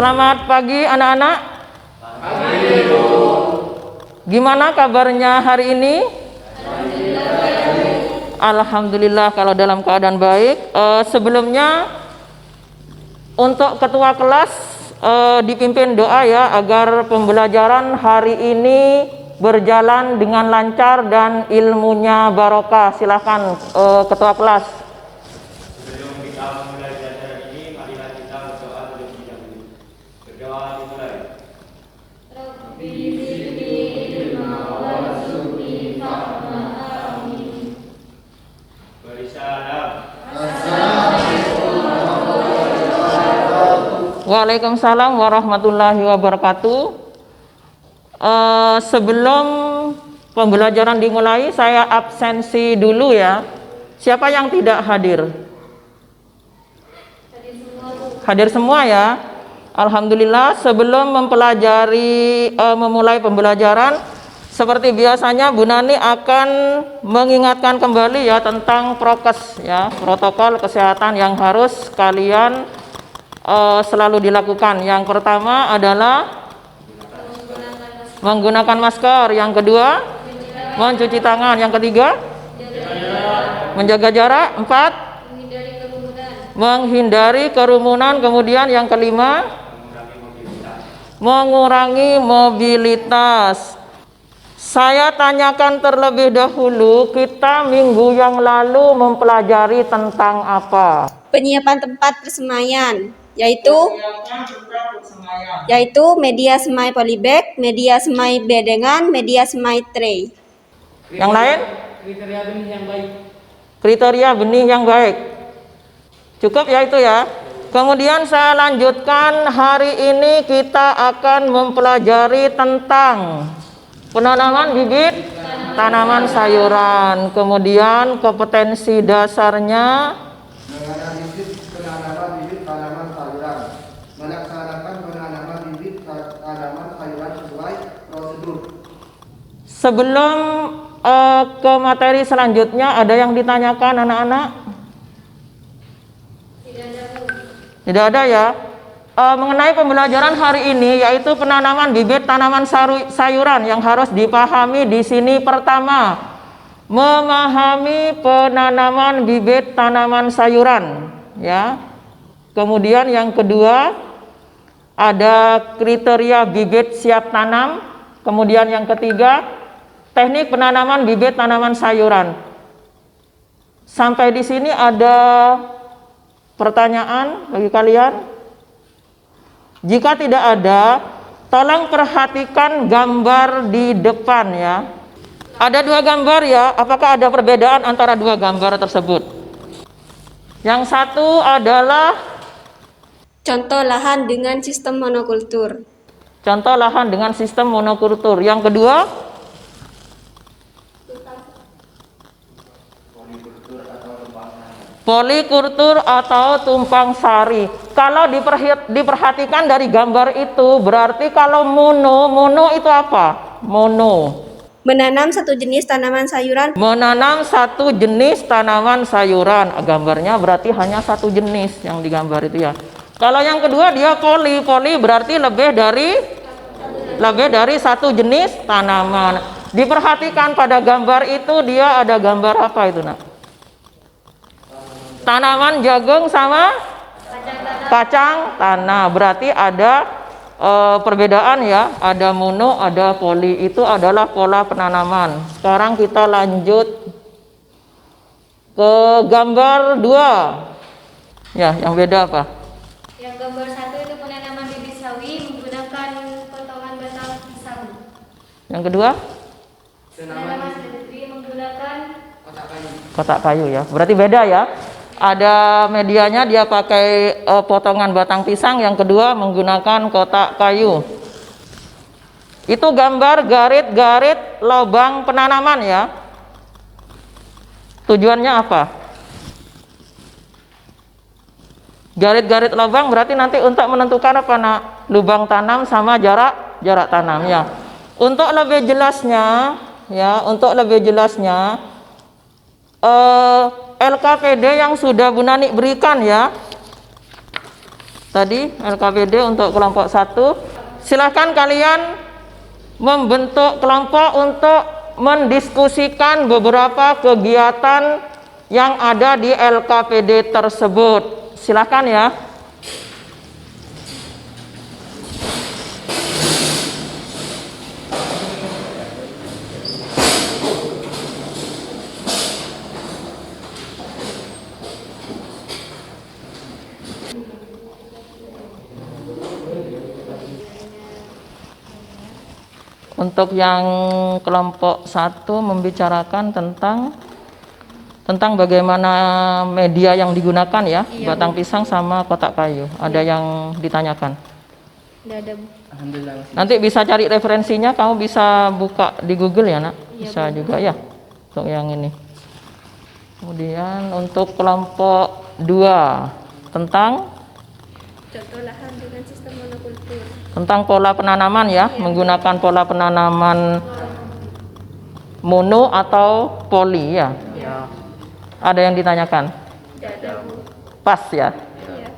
Selamat pagi anak-anak. Pagi, Bu. Gimana kabarnya hari ini? Alhamdulillah kalau dalam keadaan baik. Sebelumnya untuk ketua kelas dipimpin doa ya agar pembelajaran hari ini berjalan dengan lancar dan ilmunya barokah. Silakan ketua kelas. Sebelum kita mulai belajar ini, marilah kita berdoa terlebih dahulu. Berdoa dimulai. Rabbi zidni ilma warzuqni fahma amin. Beri salam. Waalaikumsalam warahmatullahi wabarakatuh. Sebelum pembelajaran dimulai, saya absensi dulu ya. Siapa yang tidak hadir? Hadir semua ya. Alhamdulillah. Sebelum memulai pembelajaran, seperti biasanya Bu Nani akan mengingatkan kembali ya tentang prokes ya, protokol kesehatan yang harus kalian selalu dilakukan. Yang pertama adalah menggunakan masker, yang kedua mencuci tangan, yang ketiga menjaga jarak, empat menghindari kerumunan, kemudian yang kelima mengurangi mobilitas. Saya tanyakan terlebih dahulu, kita minggu yang lalu mempelajari tentang apa? Penyiapan tempat persemaian, yaitu media semai polybag, media semai bedengan, media semai tray. Yang lain? Kriteria benih yang baik. Kriteria benih yang baik. Cukup ya itu ya. Kemudian saya lanjutkan, hari ini kita akan mempelajari tentang penanaman bibit tanaman sayuran. Kemudian kompetensi dasarnya menanam bibit penanaman bibit tanaman sayuran, melaksanakan penanaman bibit tanaman sayuran sesuai prosedur. Sebelum ke materi selanjutnya, ada yang ditanyakan anak-anak? Tidak ada ya. Mengenai pembelajaran hari ini, yaitu penanaman bibit tanaman sayuran, yang harus dipahami di sini pertama, memahami penanaman bibit tanaman sayuran ya. Kemudian yang kedua ada kriteria bibit siap tanam. Kemudian yang ketiga teknik penanaman bibit tanaman sayuran. Sampai di sini ada pertanyaan bagi kalian? Jika tidak ada, tolong perhatikan gambar di depan ya. Ada dua gambar ya, apakah ada perbedaan antara dua gambar tersebut? Yang satu adalah Contoh lahan dengan sistem monokultur. contoh lahan dengan sistem monokultur. Yang kedua, polikultur atau tumpang sari. Kalau diperhatikan dari gambar itu, berarti kalau mono itu apa? Mono. Menanam satu jenis tanaman sayuran. Menanam satu jenis tanaman sayuran. Gambarnya berarti hanya satu jenis yang digambar itu ya. Kalau yang kedua dia poli berarti lebih dari satu jenis tanaman. Diperhatikan pada gambar itu, dia ada gambar apa itu nak? Tanaman jagung sama kacang tanah. Berarti ada perbedaan ya, ada mono, ada poli. Itu adalah pola penanaman. Sekarang kita lanjut ke gambar 2 ya, yang beda apa? Yang gambar 1 itu penanaman bibit sawi menggunakan potongan batang pisang. Yang kedua Penanaman strawberry menggunakan kotak kayu ya, berarti beda ya. Ada medianya dia pakai potongan batang pisang, yang kedua menggunakan kotak kayu. Itu gambar garit-garit lubang penanaman ya. Tujuannya apa? Garit-garit lubang berarti nanti untuk menentukan apa nak? Lubang tanam sama jarak tanam ya. Untuk lebih jelasnya LKPD yang sudah Bu Nani berikan ya, tadi LKPD untuk kelompok 1. Silahkan kalian membentuk kelompok untuk mendiskusikan beberapa kegiatan yang ada di LKPD tersebut. Silahkan ya. Untuk yang kelompok 1 membicarakan tentang bagaimana media yang digunakan ya, batang pisang sama kotak kayu. Ada yang ditanyakan? Tidak ada, Bu. Alhamdulillah. Nanti bisa cari referensinya, kamu bisa buka di Google ya, Nak? Bisa juga ya, untuk yang ini. Kemudian untuk kelompok 2 tentang Contoh lahan dengan sistem monokultur. pola penanaman ya, menggunakan pola penanaman mono atau poli ya. Ada yang ditanyakan? Tidak ada, Bu. Pas ya. Iya.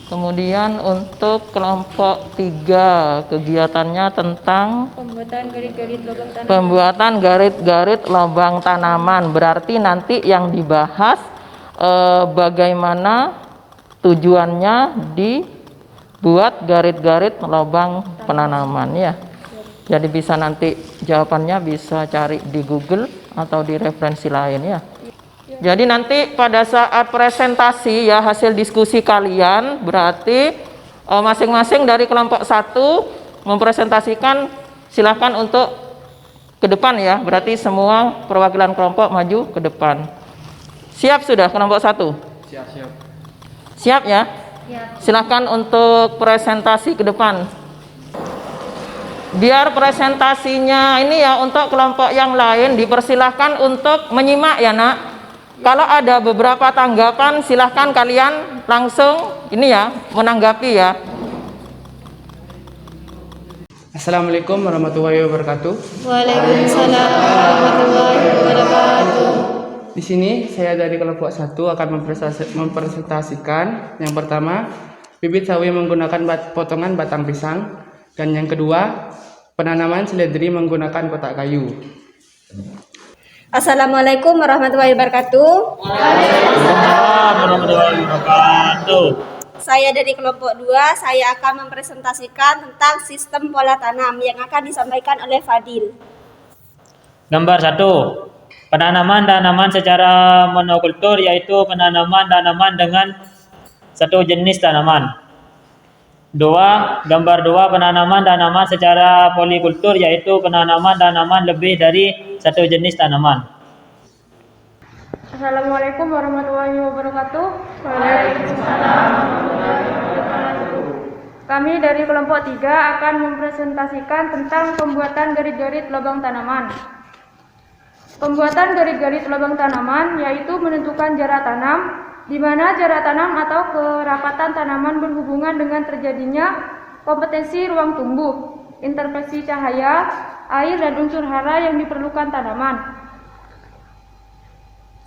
Kemudian untuk kelompok 3 kegiatannya tentang Pembuatan garis-garis lubang tanam. pembuatan garis-garis lubang tanaman. Berarti nanti yang dibahas bagaimana tujuannya dibuat garis-garis lubang penanaman ya. Jadi bisa nanti jawabannya bisa cari di Google atau di referensi lain ya. Jadi nanti pada saat presentasi ya, hasil diskusi kalian berarti masing-masing dari kelompok 1 mempresentasikan, silahkan untuk ke depan ya. Berarti semua perwakilan kelompok maju ke depan. Siap sudah kelompok 1? Siap. Siap ya? Ya. Silahkan untuk presentasi ke depan. Biar presentasinya ini ya, untuk kelompok yang lain dipersilahkan untuk menyimak ya, Nak. Kalau ada beberapa tanggapan, silahkan kalian langsung ini ya, menanggapi ya. Assalamualaikum warahmatullahi wabarakatuh. Waalaikumsalam warahmatullahi wabarakatuh. Di sini saya dari kelompok 1 akan mempresentasikan yang pertama, bibit sawi menggunakan potongan batang pisang, dan yang kedua, penanaman seledri menggunakan kotak kayu. Assalamualaikum warahmatullahi wabarakatuh. Waalaikumsalam warahmatullahi wabarakatuh. Saya dari kelompok 2, saya akan mempresentasikan tentang sistem pola tanam yang akan disampaikan oleh Fadil. Gambar 1. Penanaman tanaman secara monokultur, yaitu penanaman tanaman dengan satu jenis tanaman. 2. Gambar 2. Penanaman tanaman secara polikultur, yaitu penanaman tanaman lebih dari satu jenis tanaman. Assalamualaikum warahmatullahi wabarakatuh. Kami dari kelompok 3 akan mempresentasikan tentang pembuatan garis-garis lubang tanaman. Pembuatan garis-garis lubang tanaman yaitu menentukan jarak tanam, di mana jarak tanam atau kerapatan tanaman berhubungan dengan terjadinya kompetensi ruang tumbuh, intervensi cahaya, air, dan unsur hara yang diperlukan tanaman.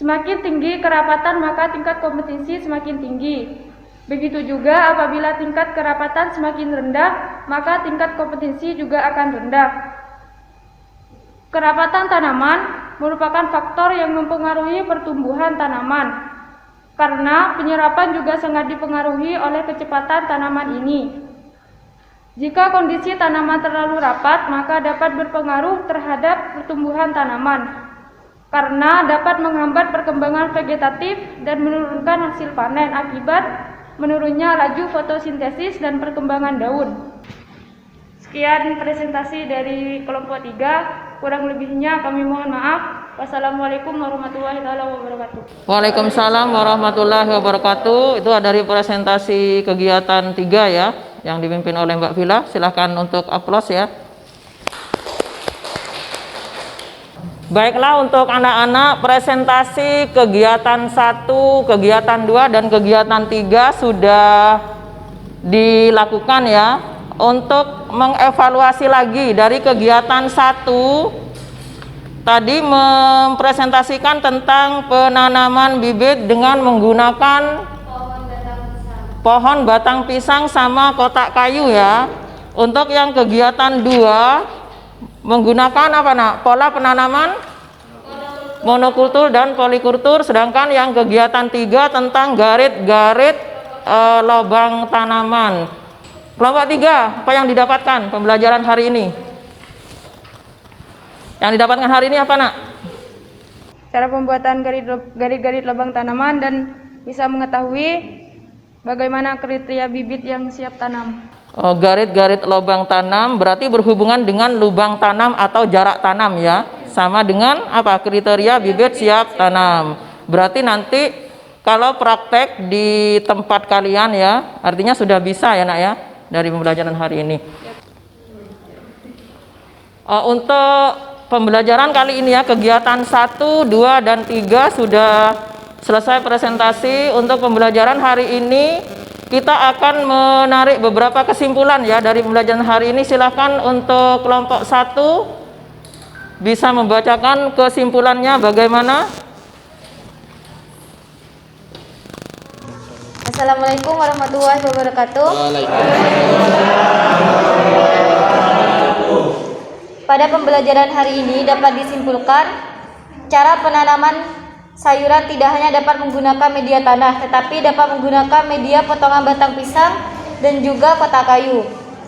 Semakin tinggi kerapatan, maka tingkat kompetensi semakin tinggi. Begitu juga apabila tingkat kerapatan semakin rendah, maka tingkat kompetensi juga akan rendah. Kerapatan tanaman merupakan faktor yang mempengaruhi pertumbuhan tanaman, karena penyerapan juga sangat dipengaruhi oleh kecepatan tanaman ini. Jika kondisi tanaman terlalu rapat, maka dapat berpengaruh terhadap pertumbuhan tanaman, karena dapat menghambat perkembangan vegetatif dan menurunkan hasil panen akibat menurunnya laju fotosintesis dan perkembangan daun. Sekian presentasi dari kelompok 3. Kurang lebihnya kami mohon maaf. Wassalamualaikum warahmatullahi wabarakatuh. Waalaikumsalam warahmatullahi wabarakatuh. Itu dari presentasi kegiatan 3 ya, yang dipimpin oleh Mbak Vila. Silahkan untuk aplaus ya. Baiklah, untuk anak-anak presentasi kegiatan 1, kegiatan 2, dan kegiatan 3 sudah dilakukan ya. Untuk mengevaluasi lagi dari kegiatan 1 tadi mempresentasikan tentang penanaman bibit dengan menggunakan Pohon batang pisang. pohon batang pisang sama kotak kayu ya. Untuk yang kegiatan 2 menggunakan apa nak? Pola penanaman monokultur dan polikultur, sedangkan yang kegiatan 3 tentang garit-garit lubang tanaman. Kelompok 3 apa yang didapatkan pembelajaran hari ini? Yang didapatkan hari ini apa nak? Cara pembuatan garit-garit lubang tanaman dan bisa mengetahui bagaimana kriteria bibit yang siap tanam. Garit-garit lubang tanam berarti berhubungan dengan lubang tanam atau jarak tanam ya, sama dengan apa? Kriteria bibit siap tanam. Berarti nanti kalau praktek di tempat kalian ya, artinya sudah bisa ya nak ya dari pembelajaran hari ini. Untuk pembelajaran kali ini ya, kegiatan 1, 2, dan 3 sudah selesai presentasi. Untuk pembelajaran hari ini kita akan menarik beberapa kesimpulan ya dari pembelajaran hari ini. Silahkan untuk kelompok 1 bisa membacakan kesimpulannya bagaimana. Assalamualaikum warahmatullahi wabarakatuh. Pada pembelajaran hari ini dapat disimpulkan cara penanaman sayuran tidak hanya dapat menggunakan media tanah, tetapi dapat menggunakan media potongan batang pisang dan juga kotak kayu.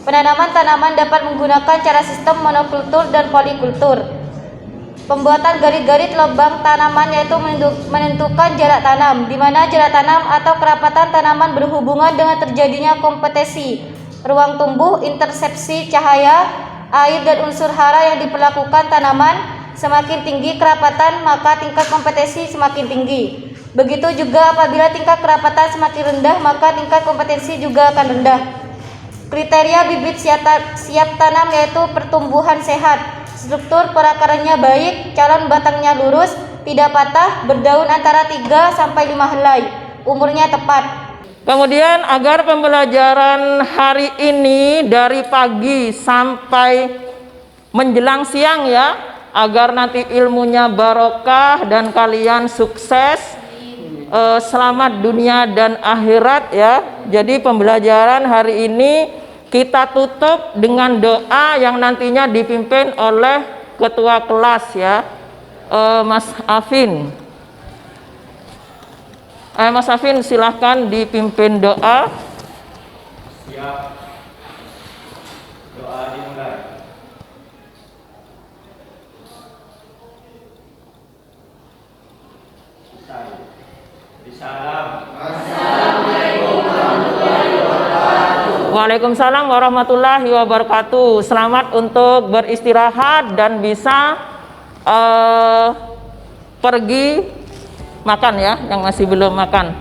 Penanaman tanaman dapat menggunakan cara sistem monokultur dan polikultur. Pembuatan garit-garit lubang tanaman yaitu menentukan jarak tanam, di mana jarak tanam atau kerapatan tanaman berhubungan dengan terjadinya kompetisi ruang tumbuh, intersepsi cahaya, air dan unsur hara yang diperlakukan tanaman. Semakin tinggi kerapatan maka tingkat kompetisi semakin tinggi. Begitu juga apabila tingkat kerapatan semakin rendah maka tingkat kompetensi juga akan rendah. Kriteria bibit siap tanam yaitu pertumbuhan sehat, struktur perakarnya baik, calon batangnya lurus, tidak patah, berdaun antara 3 sampai 5 helai, umurnya tepat. Kemudian agar pembelajaran hari ini dari pagi sampai menjelang siang ya, agar nanti ilmunya barokah dan kalian sukses, selamat dunia dan akhirat ya. Jadi pembelajaran hari ini kita tutup dengan doa yang nantinya dipimpin oleh ketua kelas ya, Mas Afin. Mas Afin silahkan dipimpin doa. Siap. Doa dimulai. Salam. Waalaikumsalam warahmatullahi wabarakatuh. Selamat untuk beristirahat dan bisa pergi makan ya, yang masih belum makan.